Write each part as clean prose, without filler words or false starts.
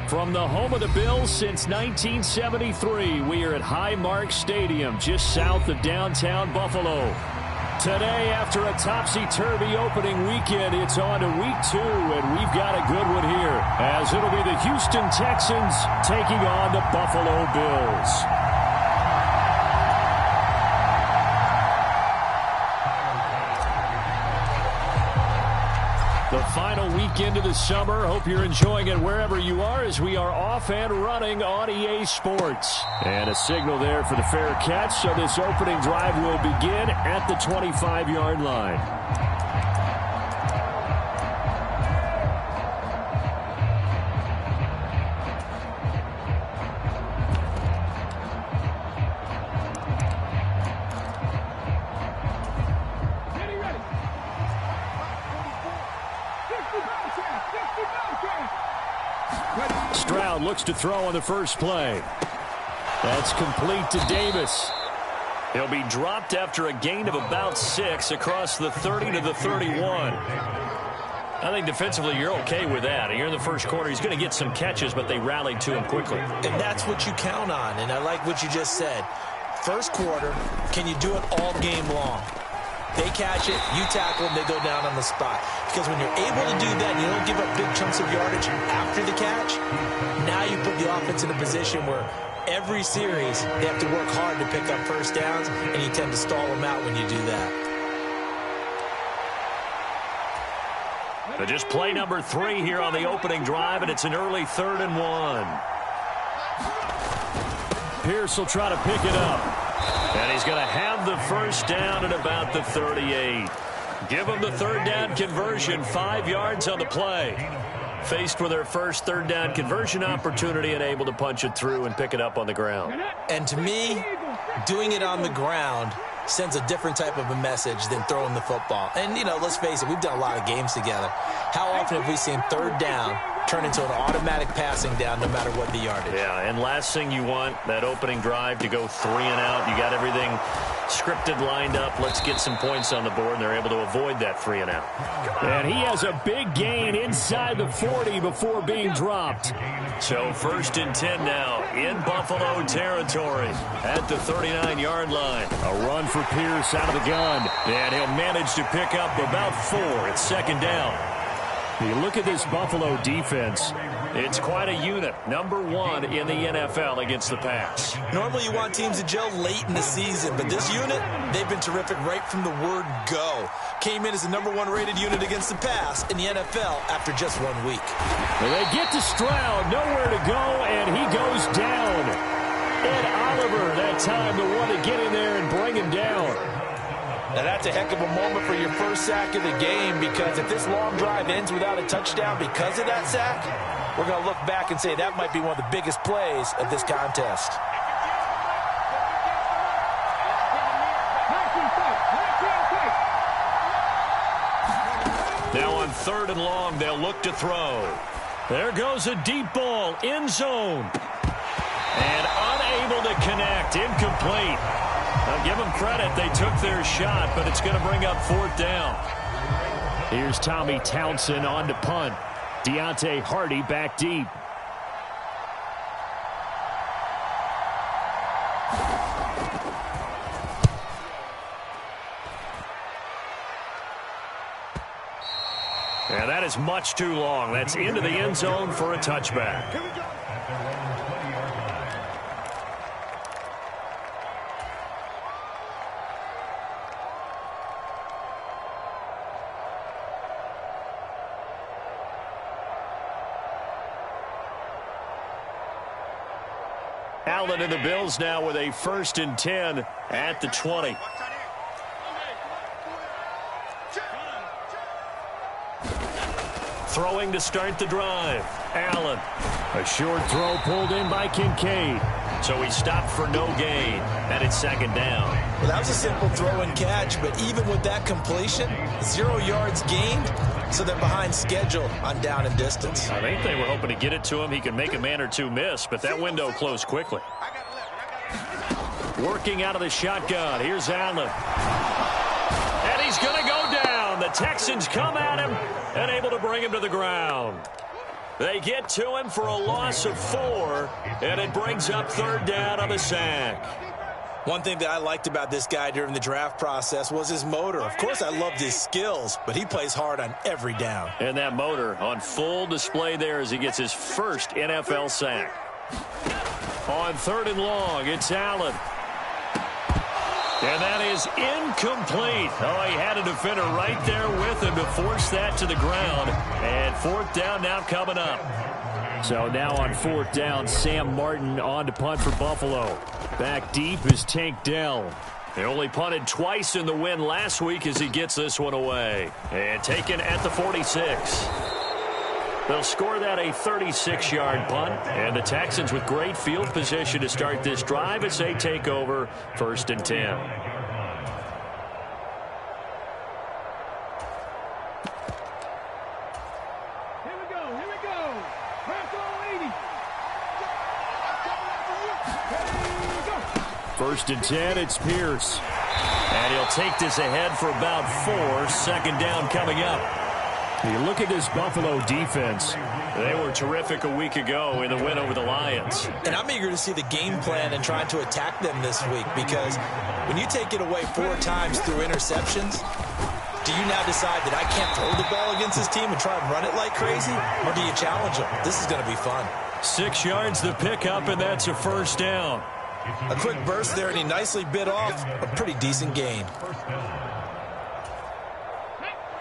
From the home of the Bills since 1973, we are at Highmark Stadium, just south of downtown Buffalo. Today, after a topsy-turvy opening weekend, it's on to week 2, and we've got a good one here, as it'll be the Houston Texans taking on the Buffalo Bills. The final weekend of the summer. Hope you're enjoying it wherever you are as we are off and running on EA Sports. And a signal there for the fair catch, so this opening drive will begin at the 25-yard line. Stroud looks to throw on the first play. That's complete to Davis. He'll be dropped after a gain of about 6 across the 30 to the 31. I think defensively you're okay with that. You're in the first quarter. He's going to get some catches, but they rallied to him quickly. And that's what you count on, and I like what you just said. First quarter, can you do it all game long? They catch it, you tackle them, they go down on the spot. Because when you're able to do that, you don't give up big chunks of yardage after the catch, now you put the offense in a position where every series they have to work hard to pick up first downs, and you tend to stall them out when you do that. But just play number 3 here on the opening drive, and it's an early 3rd and 1. Pierce will try to pick it up. And he's going to have the first down at about the 38. Give him the 3rd down conversion, 5 yards on the play. Faced with their first 3rd down conversion opportunity and able to punch it through and pick it up on the ground. And to me, doing it on the ground sends a different type of a message than throwing the football. And, you know, let's face it, we've done a lot of games together. How often have we seen 3rd down turn into an automatic passing down no matter what the yardage? Yeah, and last thing you want, that opening drive to go 3 and out. You got everything scripted, lined up. Let's get some points on the board, and they're able to avoid that 3 and out. And he has a big gain inside the 40 before being dropped. So 1st and 10 now in Buffalo territory at the 39-yard line. A run for Pierce out of the gun, and he'll manage to pick up about 4 at 2nd down. You look at this Buffalo defense, it's quite a unit. Number 1 in the NFL against the pass. Normally you want teams to gel late in the season, but this unit, they've been terrific right from the word go. Came in as the number 1 rated unit against the pass in the NFL after just 1 week. Well, they get to Stroud, nowhere to go, and he goes down. Ed Oliver that time the one to get in there and bring him down. Now that's a heck of a moment for your first sack of the game, because if this long drive ends without a touchdown because of that sack, we're going to look back and say that might be one of the biggest plays of this contest. Now on 3rd and long, they'll look to throw. There goes a deep ball, end zone. And unable to connect, incomplete. Now give them credit, they took their shot, but it's going to bring up 4th down. Here's Tommy Townsend on to punt. Deontay Hardy back deep. And that is much too long. That's into the end zone for a touchback. Allen and the Bills now with a 1st and 10 at the 20. Throwing to start the drive. Allen. A short throw pulled in by Kincaid. So he stopped for no gain, and it's 2nd down. Well, that was a simple throw and catch, but even with that completion, 0 yards gained, so they're behind schedule on down and distance. I think they were hoping to get it to him. He can make a man or two miss, but that window closed quickly. Working out of the shotgun. Here's Allen. And he's going to go down. The Texans come at him and able to bring him to the ground. They get to him for a loss of 4, and it brings up 3rd down on the sack. One thing that I liked about this guy during the draft process was his motor. Of course, I loved his skills, but he plays hard on every down. And that motor on full display there as he gets his first NFL sack. On 3rd and long, it's Allen. And that is incomplete. Oh, he had a defender right there with him to force that to the ground. And 4th down now coming up. So now on 4th down, Sam Martin on to punt for Buffalo. Back deep is Tank Dell. They only punted twice in the win last week as he gets this one away. And taken at the 46. They'll score that a 36-yard punt. And the Texans with great field position to start this drive as they take over 1st and 10. Here we go. Press on 80. 1st and 10, it's Pierce. And he'll take this ahead for about 4. 2nd down coming up. You look at this Buffalo defense. They were terrific a week ago in the win over the Lions. And I'm eager to see the game plan and trying to attack them this week, because when you take it away 4 times through interceptions, do you now decide that I can't throw the ball against this team and try and run it like crazy? Or do you challenge them? This is going to be fun. 6 yards the pickup, and that's a 1st down. A quick burst there, and he nicely bit off a pretty decent gain.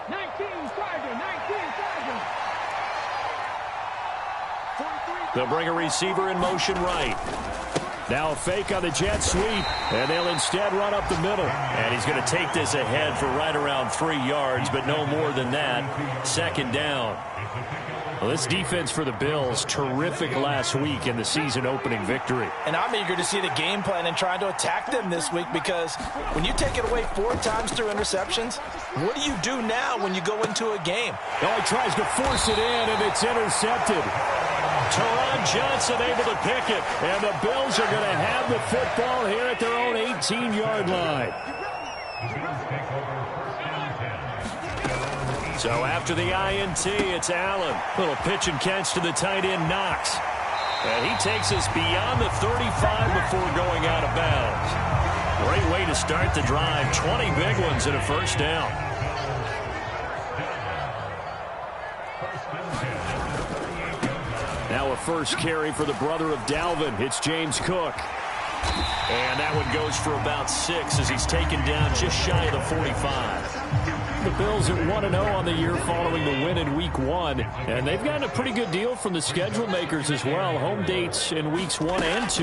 19 Tiger. They'll bring a receiver in motion right. Now a fake on the jet sweep, and they'll instead run up the middle. And he's going to take this ahead for right around 3 yards, but no more than that. 2nd down. Well, this defense for the Bills, terrific last week in the season-opening victory. And I'm eager to see the game plan and trying to attack them this week, because when you take it away 4 times through interceptions, what do you do now when you go into a game? Oh, he tries to force it in, and it's intercepted. Teron Johnson able to pick it, and the Bills are going to have the football here at their own 18-yard line. So after the INT, it's Allen. Little pitch and catch to the tight end, Knox. And he takes us beyond the 35 before going out of bounds. Great way to start the drive. 20 big ones and a 1st down. Now a 1st carry for the brother of Dalvin. It's James Cook. And that one goes for about 6 as he's taken down just shy of the 45. The Bills at 1-0 on the year following the win in Week 1. And they've gotten a pretty good deal from the schedule makers as well. Home dates in Weeks 1 and 2.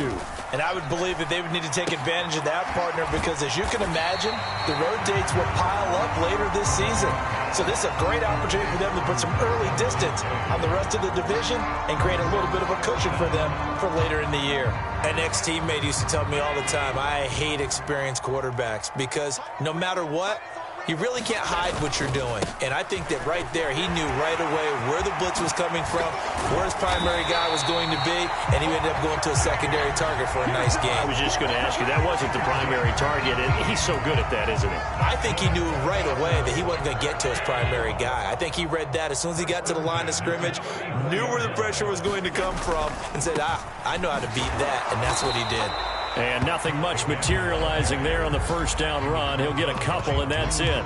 And I would believe that they would need to take advantage of that, partner, because as you can imagine, the road dates will pile up later this season. So this is a great opportunity for them to put some early distance on the rest of the division and create a little bit of a cushion for them for later in the year. An ex-teammate used to tell me all the time, I hate experienced quarterbacks, because no matter what, you really can't hide what you're doing. And I think that right there, he knew right away where the blitz was coming from, where his primary guy was going to be, and he ended up going to a secondary target for a nice game. I was just going to ask you, that wasn't the primary target, and he's so good at that, isn't he? I think he knew right away that he wasn't going to get to his primary guy. I think he read that as soon as he got to the line of scrimmage, knew where the pressure was going to come from, and said, I know how to beat that, and that's what he did. And nothing much materializing there on the 1st down run. He'll get a couple, and that's it.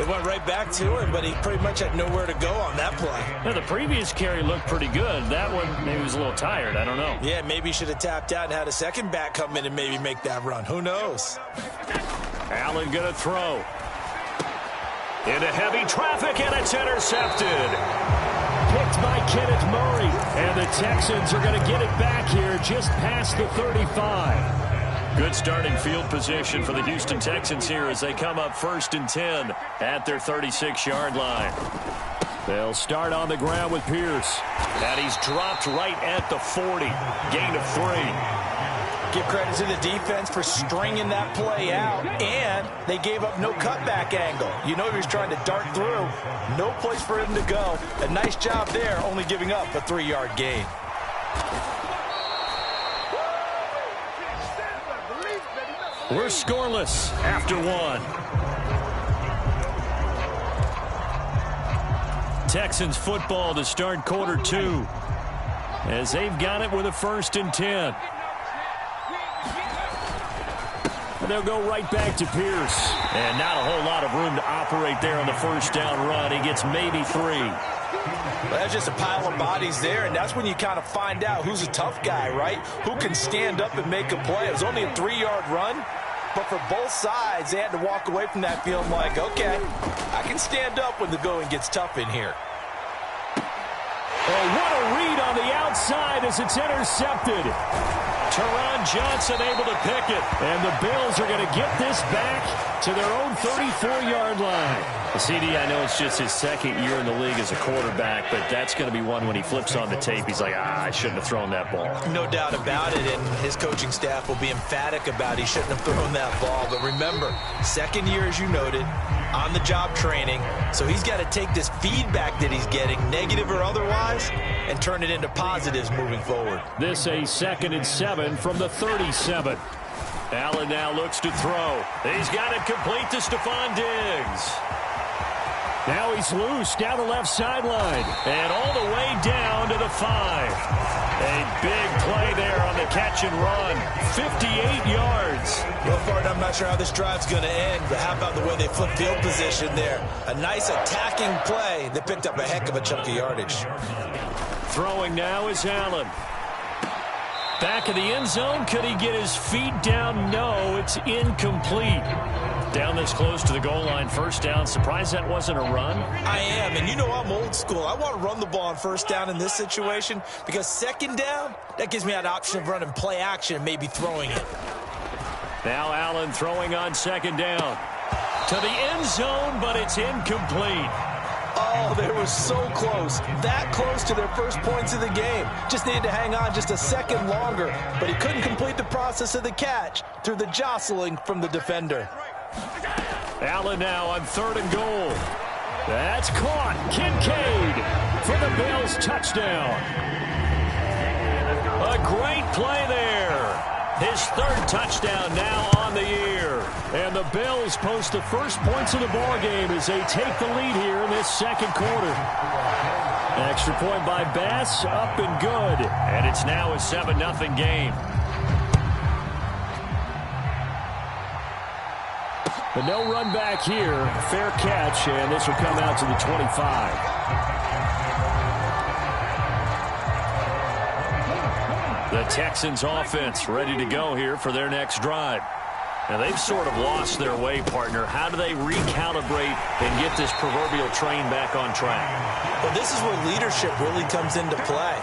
It went right back to him, but he pretty much had nowhere to go on that play. Now, the previous carry looked pretty good. That one, maybe he was a little tired. I don't know. Yeah, maybe he should have tapped out and had a second back come in and maybe make that run. Who knows? Allen going to throw. Into heavy traffic, and it's intercepted. Picked by Kenneth Murray, and the Texans are going to get it back here just past the 35. Good starting field position for the Houston Texans here as they come up 1st and 10 at their 36-yard line. They'll start on the ground with Pierce, and he's dropped right at the 40. Gain of 3. Give credit to the defense for stringing that play out, and they gave up no cutback angle. You know he was trying to dart through. No place for him to go. A nice job there, only giving up a 3-yard gain. We're scoreless after 1. Texans football to start quarter 2 as they've got it with a 1st and 10. They'll go right back to Pierce. And not a whole lot of room to operate there on the 1st down run. He gets maybe 3. Well, that's just a pile of bodies there, and that's when you kind of find out who's a tough guy, right? Who can stand up and make a play. It was only a 3-yard run, but for both sides, they had to walk away from that feeling like, okay, I can stand up when the going gets tough in here. Oh, what a read on the outside as it's intercepted. Teron Johnson able to pick it. And the Bills are going to get this back to their own 34-yard line. CD, I know it's just his 2nd year in the league as a quarterback, but that's going to be one when he flips on the tape. He's like, I shouldn't have thrown that ball. No doubt about it, and his coaching staff will be emphatic about he shouldn't have thrown that ball. But remember, 2nd year, as you noted, on-the-job training. So he's got to take this feedback that he's getting, negative or otherwise, and turn it into positives moving forward. This a 2nd and 7 from the 37. Allen now looks to throw. He's got it complete to Stephon Diggs. Now he's loose down the left sideline and all the way down to the 5. A big play there on the catch and run. 58 yards. Well, Bart, I'm not sure how this drive's going to end, but how about the way they flip field position there? A nice attacking play that picked up a heck of a chunk of yardage. Throwing now is Allen. Back of the end zone. Could he get his feet down? No, it's incomplete. Down this close to the goal line, 1st down. Surprised that wasn't a run? I am, and you know I'm old school. I want to run the ball on 1st down in this situation because 2nd down, that gives me that option of running play action and maybe throwing it. Now Allen throwing on 2nd down. To the end zone, but it's incomplete. Oh, they were so close. That close to their first points of the game. Just needed to hang on just a second longer, but he couldn't complete the process of the catch through the jostling from the defender. Allen now on 3rd and goal. That's caught. Kincaid for the Bills touchdown. A great play there. His 3rd touchdown now on the year. And the Bills post the first points of the ball game as they take the lead here in this 2nd quarter. Extra point by Bass, up and good. And it's now a 7-0 game. But no run back here. Fair catch, and this will come out to the 25. The Texans offense ready to go here for their next drive. Now, they've sort of lost their way, partner. How do they recalibrate and get this proverbial train back on track? Well, this is where leadership really comes into play.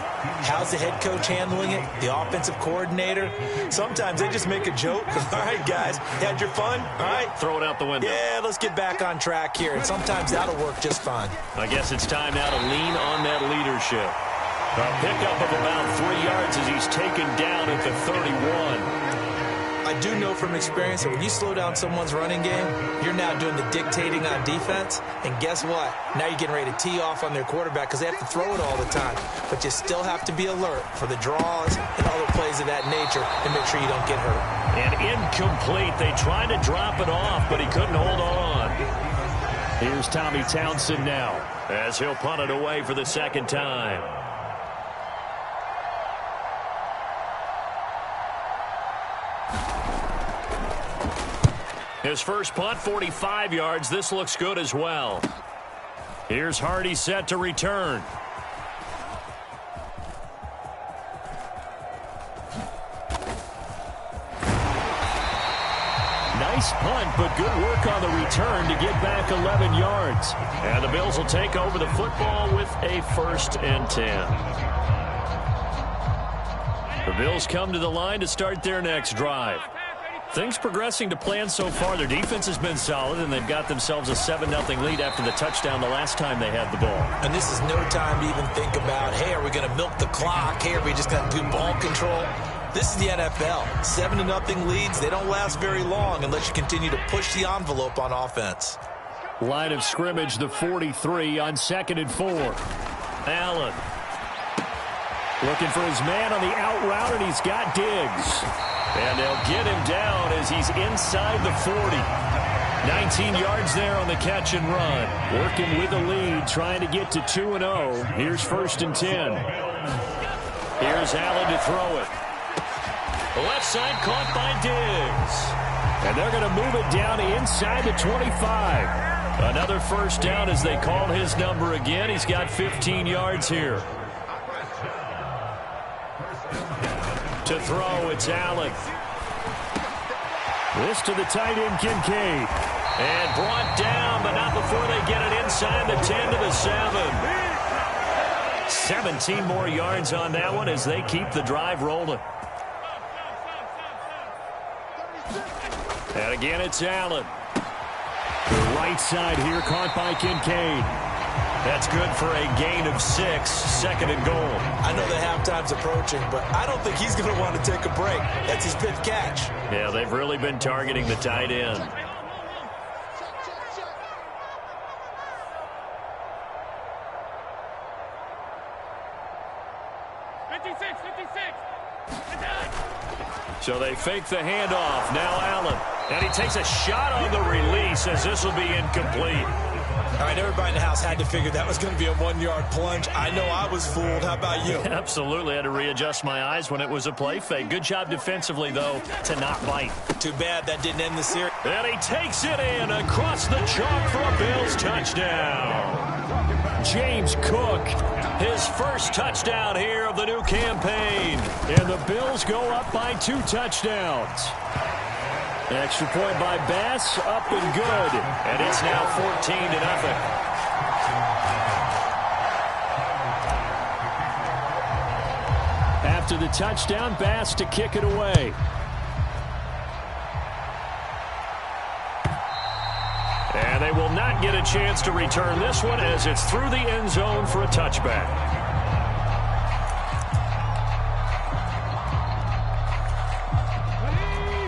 How's the head coach handling it? The offensive coordinator? Sometimes they just make a joke. All right, guys, you had your fun? All right. Throw it out the window. Yeah, let's get back on track here. And sometimes that'll work just fine. I guess it's time now to lean on that leadership. A pickup of about 3 yards as he's taken down at the 31. I do know from experience that when you slow down someone's running game, you're now doing the dictating on defense. And guess what? Now you're getting ready to tee off on their quarterback because they have to throw it all the time. But you still have to be alert for the draws and other plays of that nature and make sure you don't get hurt. And incomplete. They tried to drop it off, but he couldn't hold on. Here's Tommy Townsend now as he'll punt it away for the 2nd time. His first punt, 45 yards. This looks good as well. Here's Hardy set to return. Nice punt, but good work on the return to get back 11 yards. And the Bills will take over the football with a 1st and 10. The Bills come to the line to start their next drive. Things progressing to plan so far. Their defense has been solid, and they've got themselves a 7-0 lead after the touchdown the last time they had the ball. And this is no time to even think about, hey, are we going to milk the clock? Hey, are we just going to do ball control? This is the NFL. 7-0 leads, they don't last very long unless you continue to push the envelope on offense. Line of scrimmage, the 43 on 2nd and 4. Allen looking for his man on the out route, and he's got Diggs. And they'll get him down as he's inside the 40. 19 yards there on the catch and run. Working with the lead, trying to get to 2-0. Here's 1st and 10. Here's Allen to throw it. The left side caught by Diggs. And they're going to move it down inside the 25. Another first down as they call his number again. He's got 15 yards here. To throw, it's Allen. This to the tight end, Kincaid. And brought down, but not before they get it inside the 10 to the 7. 17 more yards on that one as they keep the drive rolling. And again, it's Allen. The right side here caught by Kincaid. That's good for a gain of 6, 2nd and goal. I know the halftime's approaching, but I don't think he's going to want to take a break. That's his 5th catch. Yeah, they've really been targeting the tight end. So they fake the handoff. Now Allen. And he takes a shot on the release as this will be incomplete. All right, everybody in the house had to figure that was going to be a 1-yard plunge. I know I was fooled. How about you? Absolutely. I had to readjust my eyes when it was a play fake. Good job defensively, though, to not bite. Too bad that didn't end the series. And he takes it in across the chalk for a Bills touchdown. James Cook, his first touchdown here of the new campaign. And the Bills go up by 2 touchdowns. Extra point by Bass, up and good. And it's now 14-0. After the touchdown, Bass to kick it away. And they will not get a chance to return this one as it's through the end zone for a touchback.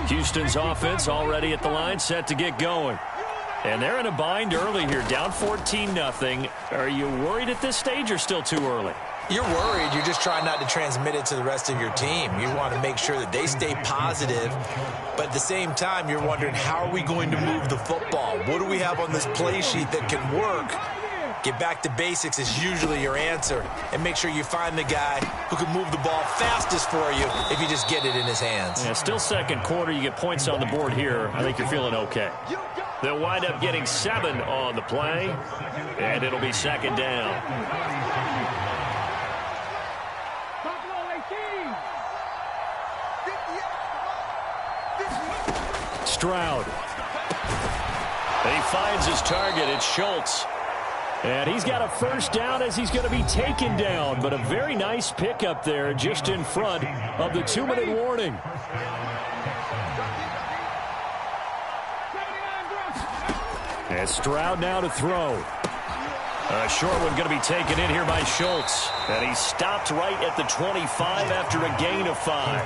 Houston's offense already at the line, set to get going. And they're in a bind early here, down 14-0. Are you worried at this stage or still too early? You're worried. You're just trying not to transmit it to the rest of your team. You want to make sure that they stay positive. But at the same time, you're wondering, how are we going to move the football? What do we have on this play sheet that can work? Get back to basics is usually your answer. And make sure you find the guy who can move the ball fastest for you if you just get it in his hands. Yeah, still second quarter. You get points on the board here. I think you're feeling okay. They'll wind up getting 7 on the play. And it'll be 2nd down. Stroud. He finds his target. It's Schultz. And he's got a first down as he's going to be taken down. But a very nice pickup there just in front of the 2-minute warning. And Stroud now to throw. A short one going to be taken in here by Schultz. And he stopped right at the 25 after a gain of 5.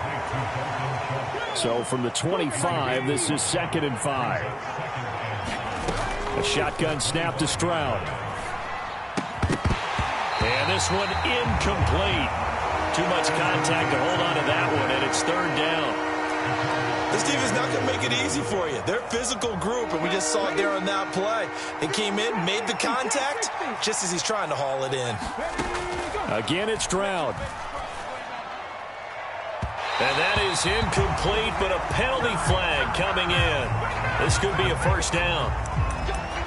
So from the 25, this is 2nd and 5. A shotgun snap to Stroud. And this one incomplete. Too much contact to hold on to that one, and it's 3rd down. This team is not going to make it easy for you. They're a physical group, and we just saw it there on that play. They came in, made the contact, just as he's trying to haul it in. Again, it's Stroud. And that is incomplete, but a penalty flag coming in. This could be a first down.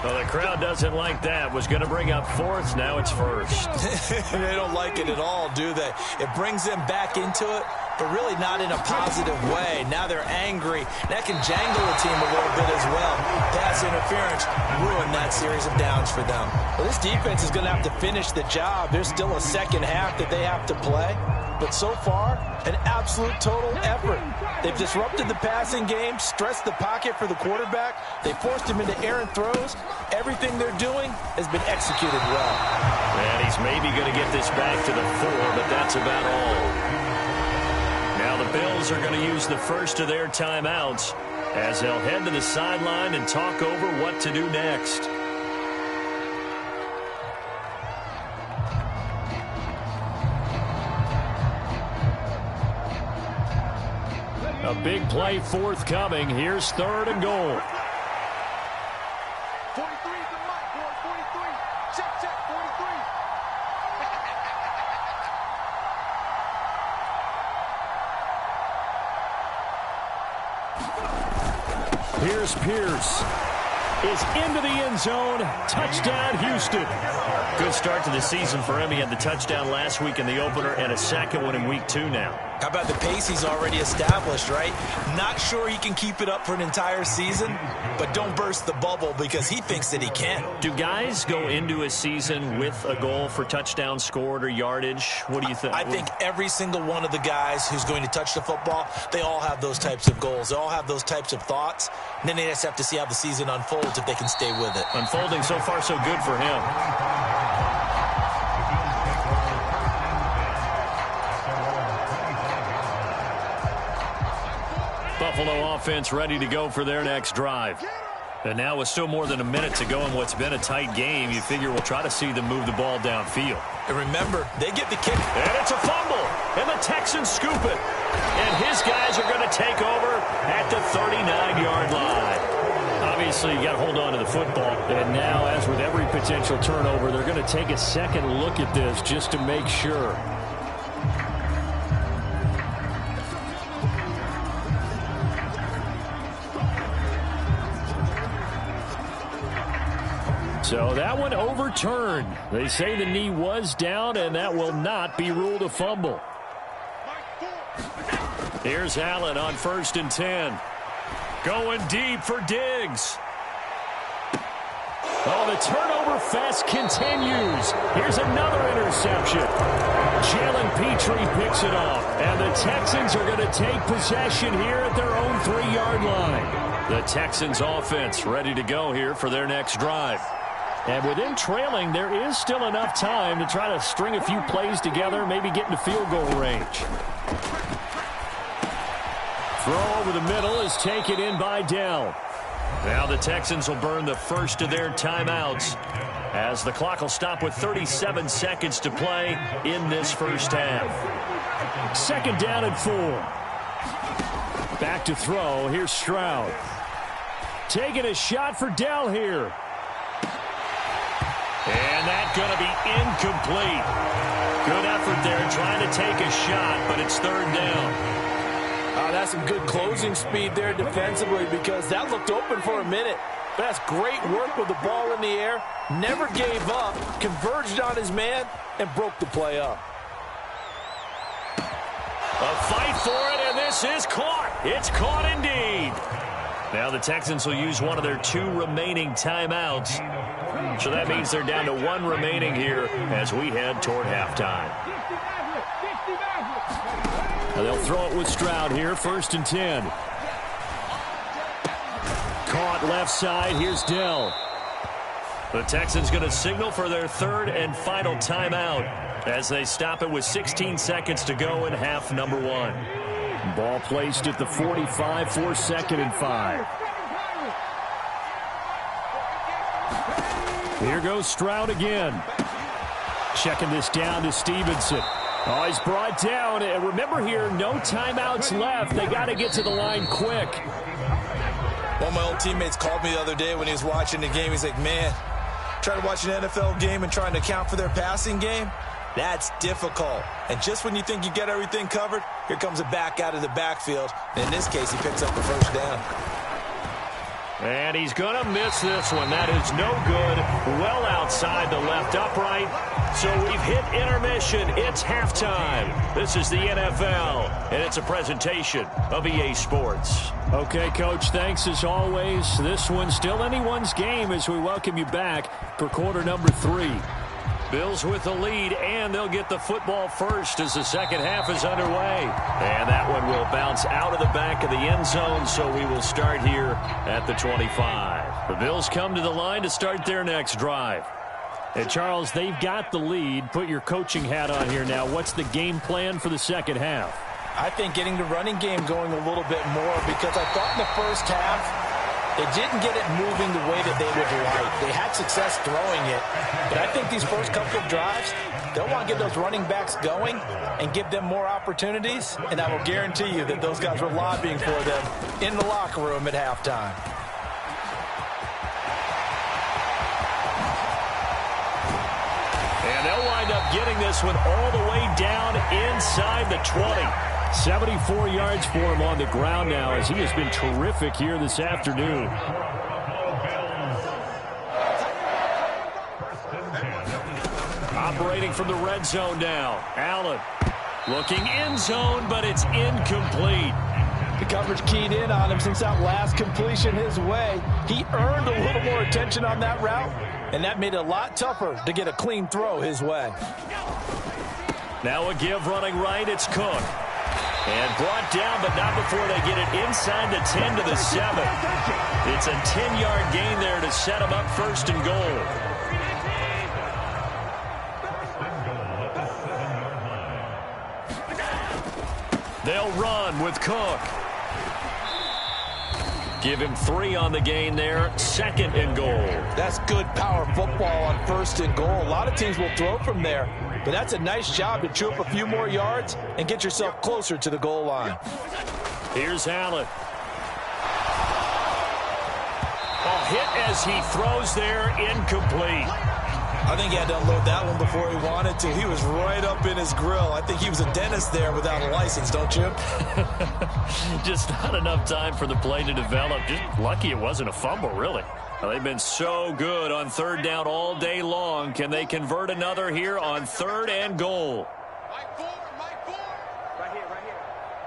Well, the crowd doesn't like that. Was going to bring up 4th. Now it's 1st. They don't like it at all, do they? It brings them back into it, but really not in a positive way. Now they're angry. That can jangle a team a little bit as well. Pass interference ruined that series of downs for them. Well, this defense is going to have to finish the job. There's still a second half that they have to play. But so far, an absolute total effort. They've disrupted the passing game, stressed the pocket for the quarterback. They forced him into errant throws. Everything they're doing has been executed well. And he's maybe going to get this back to the 4, but that's about all. Now the Bills are going to use the first of their timeouts as they'll head to the sideline and talk over what to do next. A big play forthcoming. Here's 3rd and goal. Here's Pierce. Is into the end zone. Touchdown, Houston. Good start to the season for him. He had the touchdown last week in the opener and a second one in week 2 now. How about the pace he's already established, right? Not sure he can keep it up for an entire season, but don't burst the bubble because he thinks that he can. Do guys go into a season with a goal for touchdown scored or yardage? What do you think? I think every single one of the guys who's going to touch the football, they all have those types of goals. They all have those types of thoughts. And then they just have to see how the season unfolds if they can stay with it. Unfolding so far so good for him. Buffalo offense ready to go for their next drive. And now with still more than a minute to go in what's been a tight game, you figure we'll try to see them move the ball downfield. And remember, they get the kick. And it's a fumble. And the Texans scoop it. And his guys are going to take over at the 39-yard line. Obviously, you got to hold on to the football. And now, as with every potential turnover, they're going to take a second look at this just to make sure. So that one overturned. They say the knee was down, and that will not be ruled a fumble. Here's Allen on 1st and 10. Going deep for Diggs. Oh, the turnover fest continues. Here's another interception. Jalen Petrie picks it off. And the Texans are going to take possession here at their own 3-yard line. The Texans offense ready to go here for their next drive. And with them trailing, there is still enough time to try to string a few plays together, maybe get into field goal range. Throw over the middle is taken in by Dell. Now the Texans will burn the first of their timeouts as the clock will stop with 37 seconds to play in this first half. 2nd down and 4. Back to throw. Here's Stroud. Taking a shot for Dell here. And that's going to be incomplete. Good effort there trying to take a shot, but it's 3rd down. That's some good closing speed there defensively because that looked open for a minute. But that's great work with the ball in the air. Never gave up, converged on his man, and broke the play up. A fight for it, and this is caught. It's caught indeed. Now the Texans will use one of their 2 remaining timeouts. So that means they're down to 1 remaining here as we head toward halftime. They'll throw it with Stroud here, 1st and 10. Caught left side. Here's Dell. The Texans going to signal for their 3rd and final timeout as they stop it with 16 seconds to go in half number 1. Ball placed at the 45 for 2nd and 5. Here goes Stroud again. Checking this down to Stevenson. Oh, he's brought down. And remember here, no timeouts left. They got to get to the line quick. One of my old teammates called me the other day when he was watching the game. He's like, man, trying to watch an NFL game and trying to account for their passing game, that's difficult. And just when you think you get everything covered, here comes a back out of the backfield. And in this case, he picks up the 1st down. And he's going to miss this one. That is no good. Well outside the left upright. So we've hit intermission. It's halftime. This is the NFL, and it's a presentation of EA Sports. Okay, Coach, thanks as always. This one's still anyone's game as we welcome you back for quarter number 3. Bills with the lead, and they'll get the football first as the second half is underway. And that one will bounce out of the back of the end zone, so we will start here at the 25. The Bills come to the line to start their next drive. And, Charles, they've got the lead. Put your coaching hat on here now. What's the game plan for the second half? I think getting the running game going a little bit more because I thought in the first half they didn't get it moving the way that they would like. They had success throwing it. But I think these first couple of drives, they'll want to get those running backs going and give them more opportunities. And I will guarantee you that those guys were lobbying for them in the locker room at halftime. And they'll wind up getting this one all the way down inside the 20. 74 yards for him on the ground now, as he has been terrific here this afternoon. Operating from the red zone now. Allen looking end zone, but it's incomplete. The coverage keyed in on him since that last completion his way. He earned a little more attention on that route, and that made it a lot tougher to get a clean throw his way. Now a give running right. It's Cook. And brought down, but not before they get it inside the 10 to the 7. It's a 10-yard gain there to set them up first and goal. They'll run with Cook. Give him 3 on the gain there. Second and goal. That's good power football on first and goal. A lot of teams will throw from there, but that's a nice job to chew up a few more yards and get yourself closer to the goal line. Here's Allen. A hit as he throws there, incomplete. I think he had to unload that one before he wanted to. He was right up in his grill. I think he was a dentist there without a license, don't you? Just not enough time for the play to develop. Just lucky it wasn't a fumble, really. Well, they've been so good on third down all day long. Can they convert another here on third and goal? Mike 4. Right here.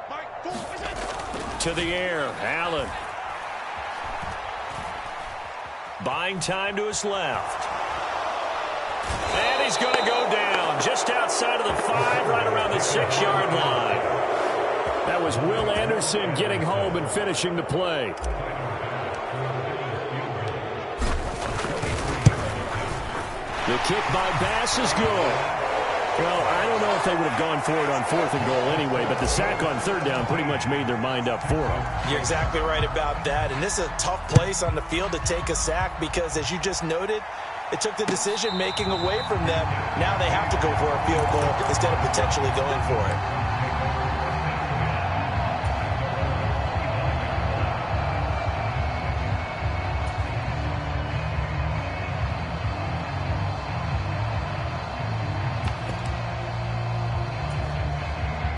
Mike 4. To the air, Allen. Buying time to his left. And he's going to go down just outside of the 5, right around the 6-yard line. That was Will Anderson getting home and finishing the play. The kick by Bass is good. Well, I don't know if they would have gone for it on 4th and goal anyway, but the sack on third down pretty much made their mind up for them. You're exactly right about that. And this is a tough place on the field to take a sack because, as you just noted, it took the decision-making away from them. Now they have to go for a field goal instead of potentially going for it.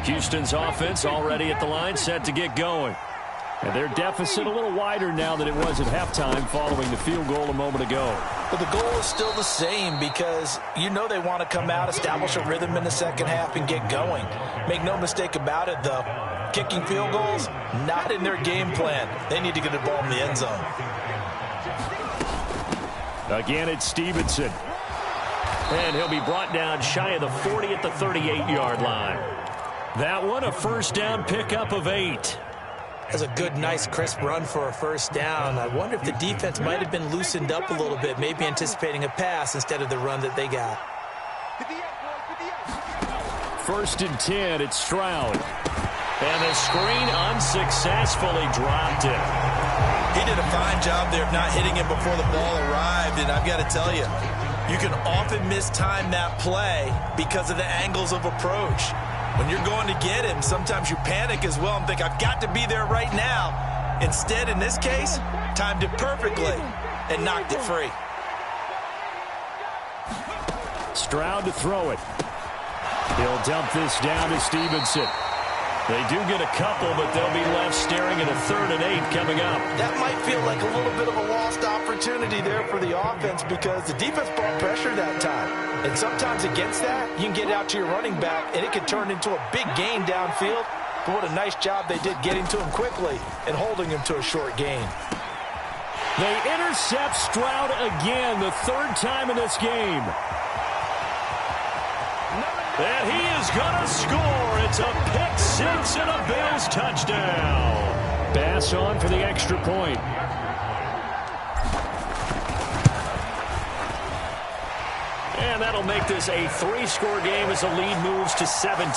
Houston's offense already at the line, set to get going. And their deficit a little wider now than it was at halftime following the field goal a moment ago. But the goal is still the same because you know they want to come out, establish a rhythm in the second half, and get going. Make no mistake about it, though. Kicking field goals, not in their game plan. They need to get the ball in the end zone. Again, it's Stevenson. And he'll be brought down shy of the 40 at the 38-yard line. That one, a first down pickup of 8. That's a good, nice, crisp run for a first down. I wonder if the defense might have been loosened up a little bit, maybe anticipating a pass instead of the run that they got. First and 10, it's Stroud. And the screen unsuccessfully dropped it. He did a fine job there of not hitting him before the ball arrived, and I've got to tell you, you can often mistime that play because of the angles of approach. When you're going to get him, sometimes you panic as well and think, I've got to be there right now. Instead, in this case, timed it perfectly and knocked it free. Stroud to throw it. He'll dump this down to Stevenson. They do get a couple, but they'll be left staring at a 3rd and 8 coming up. That might feel like a little bit of a lost opportunity there for the offense because the defense brought pressure that time. And sometimes against that, you can get out to your running back, and it can turn into a big gain downfield. But what a nice job they did getting to him quickly and holding him to a short gain. They intercept Stroud again, the 3rd time in this game. And he is going to score. It's a pick-6 and a Bills touchdown. Bass on for the extra point. And that'll make this a 3-score game as the lead moves to 17.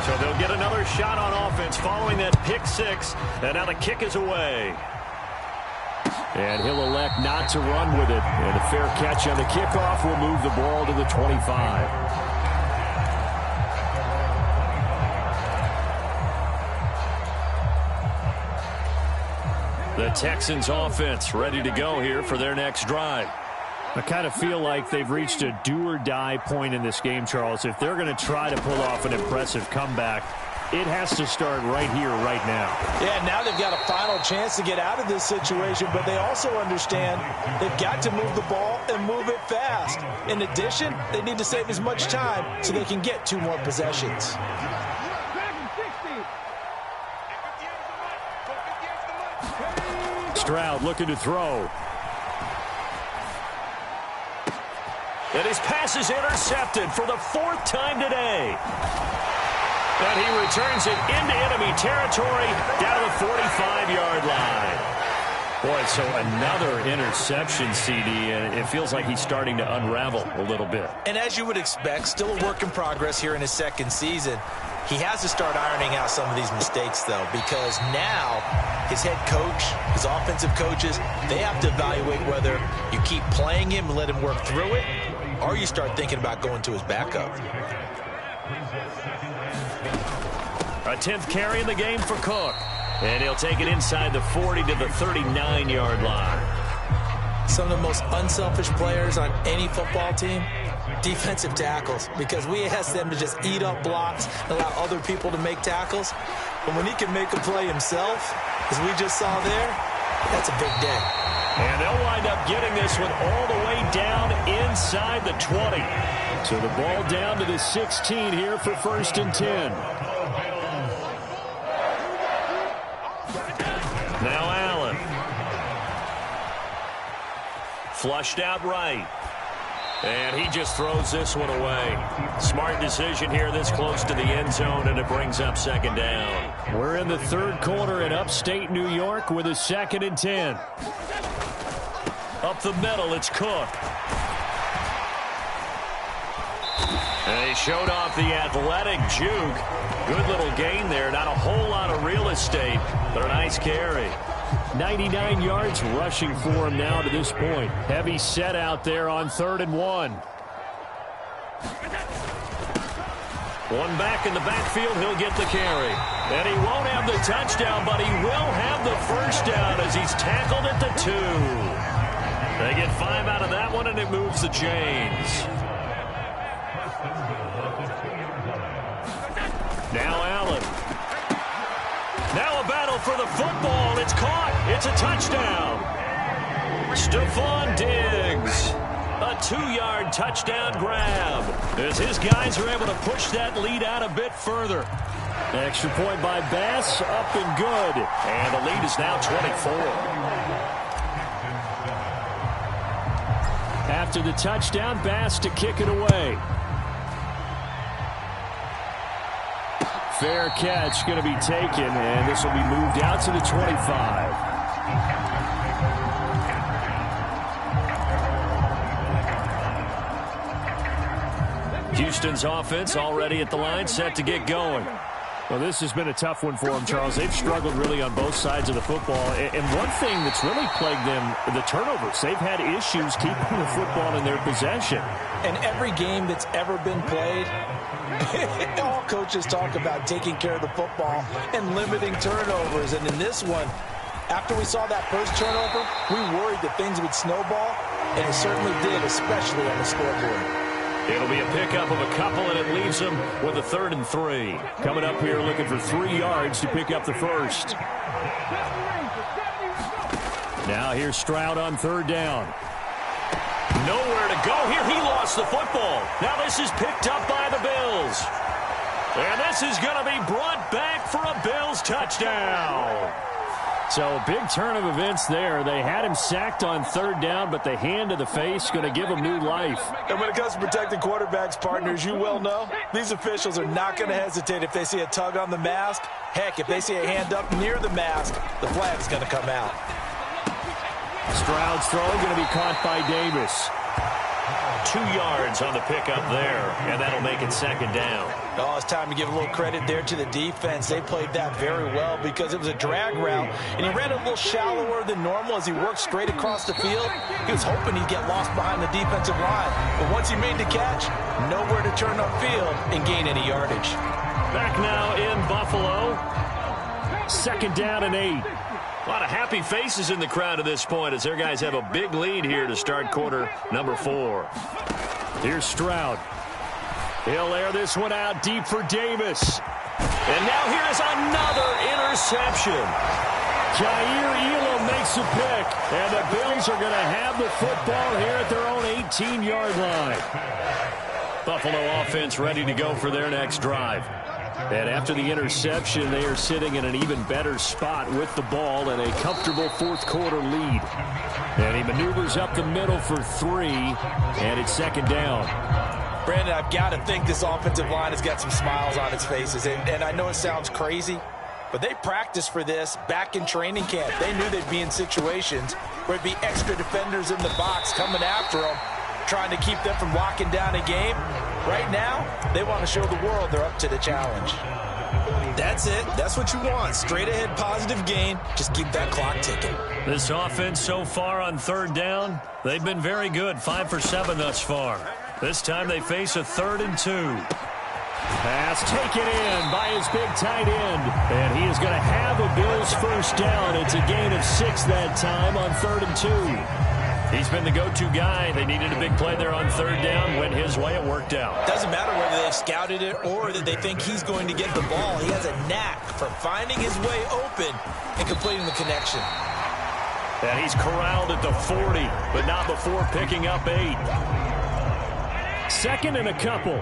So they'll get another shot on offense following that pick-6. And now the kick is away. And he'll elect not to run with it. And a fair catch on the kickoff will move the ball to the 25. The Texans offense ready to go here for their next drive. I kind of feel like they've reached a do-or-die point in this game, Charles. If they're going to try to pull off an impressive comeback, it has to start right here, right now. Yeah, now they've got a final chance to get out of this situation, but they also understand they've got to move the ball and move it fast. In addition, they need to save as much time so they can get 2 more possessions. Stroud looking to throw. And his pass is intercepted for the 4th time today. And he returns it into enemy territory down to the 45-yard line. Boy, so another interception, CD, and it feels like he's starting to unravel a little bit. And as you would expect, still a work in progress here in his 2nd season. He has to start ironing out some of these mistakes, though, because now his head coach, his offensive coaches, they have to evaluate whether you keep playing him and let him work through it, or you start thinking about going to his backup. A 10th carry in the game for Cook. And he'll take it inside the 40 to the 39-yard line. Some of the most unselfish players on any football team, defensive tackles, because we ask them to just eat up blocks and allow other people to make tackles. But when he can make a play himself, as we just saw there, that's a big day. And they'll wind up getting this one all the way down inside the 20. So the ball down to the 16 here for 1st and 10. Now Allen. Flushed out right. And he just throws this one away. Smart decision here this close to the end zone, and it brings up 2nd down. We're in the 3rd quarter in upstate New York with a 2nd and 10. Up the middle, it's Cook. And he showed off the athletic juke. Good little gain there. Not a whole lot of real estate, but a nice carry. 99 yards rushing for him now to this point. Heavy set out there on 3rd and 1. One back in the backfield, he'll get the carry. And he won't have the touchdown, but he will have the 1st down as he's tackled at the 2. They get 5 out of that one, and it moves the chains. Now Allen. Now a battle for the football. It's caught. It's a touchdown. Stephon Diggs. A 2-yard touchdown grab as his guys are able to push that lead out a bit further. Extra point by Bass, up and good. And the lead is now 24. After the touchdown, Bass to kick it away. Fair catch going to be taken, and this will be moved out to the 25. Houston's offense already at the line, set to get going. Well, this has been a tough one for them, Charles. They've struggled really on both sides of the football. And one thing that's really plagued them, the turnovers. They've had issues keeping the football in their possession. And every game that's ever been played, all coaches talk about taking care of the football and limiting turnovers. And in this one, after we saw that first turnover, we worried that things would snowball, and it certainly did, especially on the scoreboard. It'll be a pickup of a couple, and it leaves them with a 3rd and 3. Coming up here looking for 3 yards to pick up the 1st. Now here's Stroud on 3rd down. Nowhere to go here. He lost the football. Now this is picked up by the Bills. And this is going to be brought back for a Bills touchdown. So a big turn of events there. They had him sacked on 3rd down, but the hand to the face going to give him new life. And when it comes to protecting quarterbacks, partners, you well know, these officials are not going to hesitate if they see a tug on the mask. Heck, if they see a hand up near the mask, the flag's going to come out. Stroud's throw going to be caught by Davis. 2 yards on the pickup there, and that'll make it 2nd down. Oh, it's time to give a little credit there to the defense. They played that very well because it was a drag route, and he ran a little shallower than normal as he worked straight across the field. He was hoping he'd get lost behind the defensive line, but once he made the catch, nowhere to turn upfield and gain any yardage. Back now in Buffalo. 2nd down and 8. A lot of happy faces in the crowd at this point as their guys have a big lead here to start quarter number 4. Here's Stroud. He'll air this one out deep for Davis. And now here's another interception. Jair Elam makes a pick, and the Bills are going to have the football here at their own 18-yard line. Buffalo offense ready to go for their next drive. And after the interception, they are sitting in an even better spot with the ball and a comfortable 4th quarter lead. And he maneuvers up the middle for 3, and it's 2nd down. Brandon, I've got to think this offensive line has got some smiles on its faces. And I know it sounds crazy, but they practiced for this back in training camp. They knew they'd be in situations where it'd be extra defenders in the box coming after them, trying to keep them from locking down a game. Right now, they want to show the world they're up to the challenge. That's it. That's what you want. Straight ahead positive gain. Just keep that clock ticking. This offense so far on 3rd down, they've been very good. 5 for 7 thus far. This time they face a 3rd and 2. Pass taken in by his big tight end. And he is going to have a Bills 1st down. It's a gain of 6 that time on 3rd and 2. He's been the go-to guy. They needed a big play there on 3rd down. Went his way. It worked out. Doesn't matter whether they've scouted it or that they think he's going to get the ball. He has a knack for finding his way open and completing the connection. And he's corralled at the 40, but not before picking up 8. 2nd and a couple.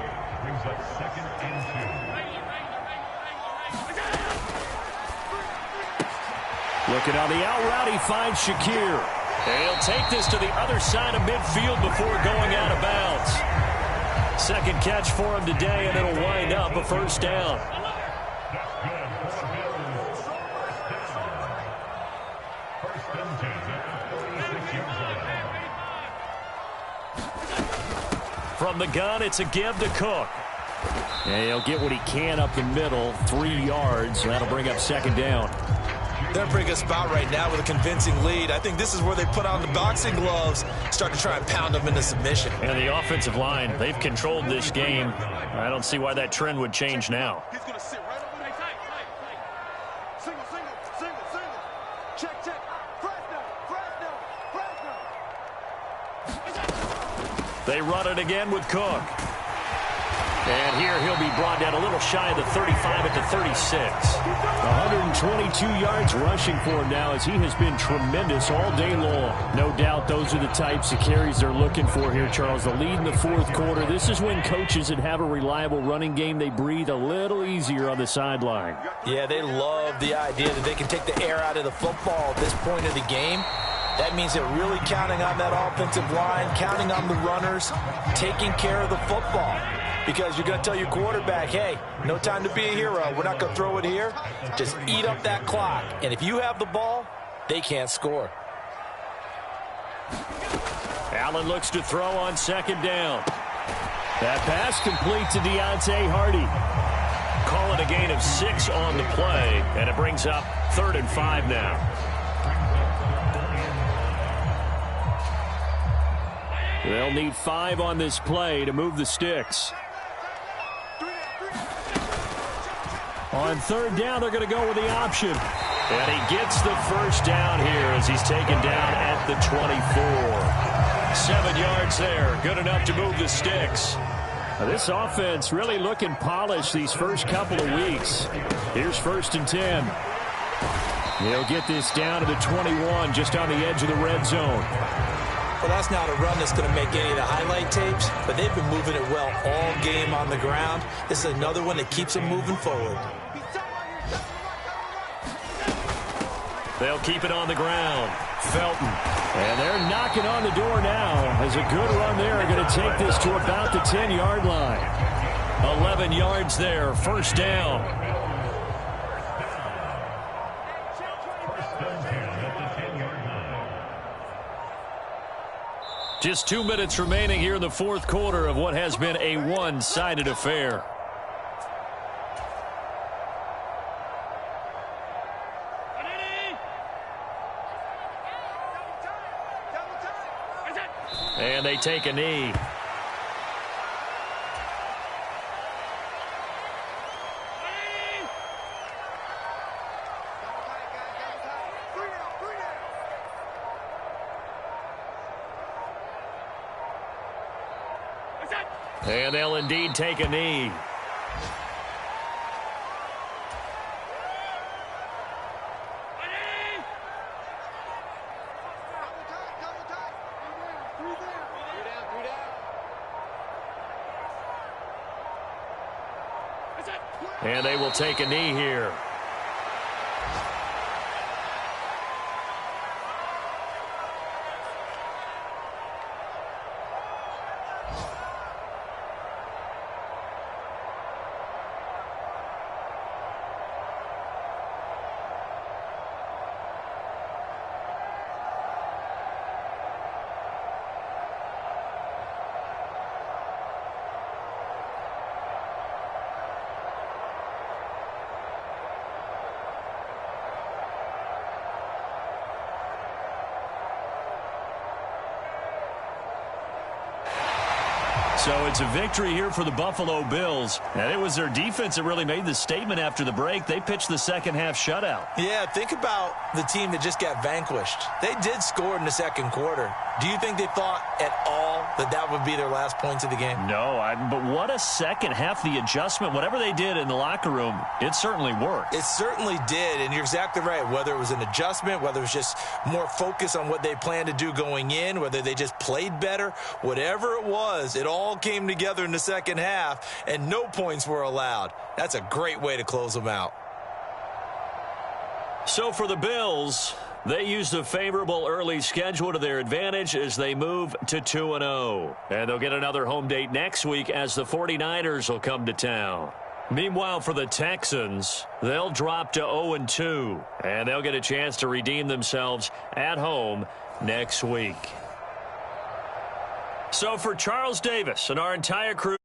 Looking on the out route, he finds Shakir. And he'll take this to the other side of midfield before going out of bounds. 2nd catch for him today, and it'll wind up a 1st down. From the gun, it's a give to Cook. And he'll get what he can up the middle, 3 yards. That'll bring up 2nd down. They're in a pretty good spot right now with a convincing lead. I think this is where they put on the boxing gloves, start to try and pound them into submission. And the offensive line, they've controlled this game. I don't see why that trend would change now. He's going to sit right over there. Single. Check. Press now. They run it again with Cook. And here he'll be brought down a little shy of the 35 at the 36. 122 yards rushing for him now as he has been tremendous all day long. No doubt those are the types of carries they're looking for here, Charles. The lead in the 4th quarter. This is when coaches that have a reliable running game, they breathe a little easier on the sideline. Yeah, they love the idea that they can take the air out of the football at this point of the game. That means they're really counting on that offensive line, counting on the runners, taking care of the football. Because you're going to tell your quarterback, hey, no time to be a hero. We're not going to throw it here. Just eat up that clock. And if you have the ball, they can't score. Allen looks to throw on 2nd down. That pass complete to Deontay Hardy. Call it a gain of 6 on the play, and it brings up 3rd and 5 now. They'll need 5 on this play to move the sticks. On 3rd down, they're going to go with the option. And he gets the 1st down here as he's taken down at the 24. 7 yards there. Good enough to move the sticks. Now, this offense really looking polished these first couple of weeks. Here's 1st and 10. He'll get this down to the 21, just on the edge of the red zone. Well, that's not a run that's going to make any of the highlight tapes, but they've been moving it well all game on the ground. This is another one that keeps them moving forward. They'll keep it on the ground. Felton. And they're knocking on the door now as a good run there are going to take this to about the 10-yard line. 11 yards there, 1st down. Just 2 minutes remaining here in the 4th quarter of what has been a one-sided affair. And they take a knee. And they'll indeed take a knee. And they will take a knee here. So it's a victory here for the Buffalo Bills. And it was their defense that really made the statement after the break. They pitched the second half shutout. Yeah, think about the team that just got vanquished. They did score in the second quarter. Do you think they thought at all that that would be their last points of the game? No, but what a second half. The adjustment, whatever they did in the locker room, it certainly worked. It certainly did, and you're exactly right. Whether it was an adjustment, whether it was just more focus on what they planned to do going in, whether they just played better, whatever it was, it all came together in the second half, and no points were allowed. That's a great way to close them out. So for the Bills, they used a favorable early schedule to their advantage as they move to 2-0. And they'll get another home date next week as the 49ers will come to town. Meanwhile, for the Texans, they'll drop to 0-2. And they'll get a chance to redeem themselves at home next week. So for Charles Davis and our entire crew,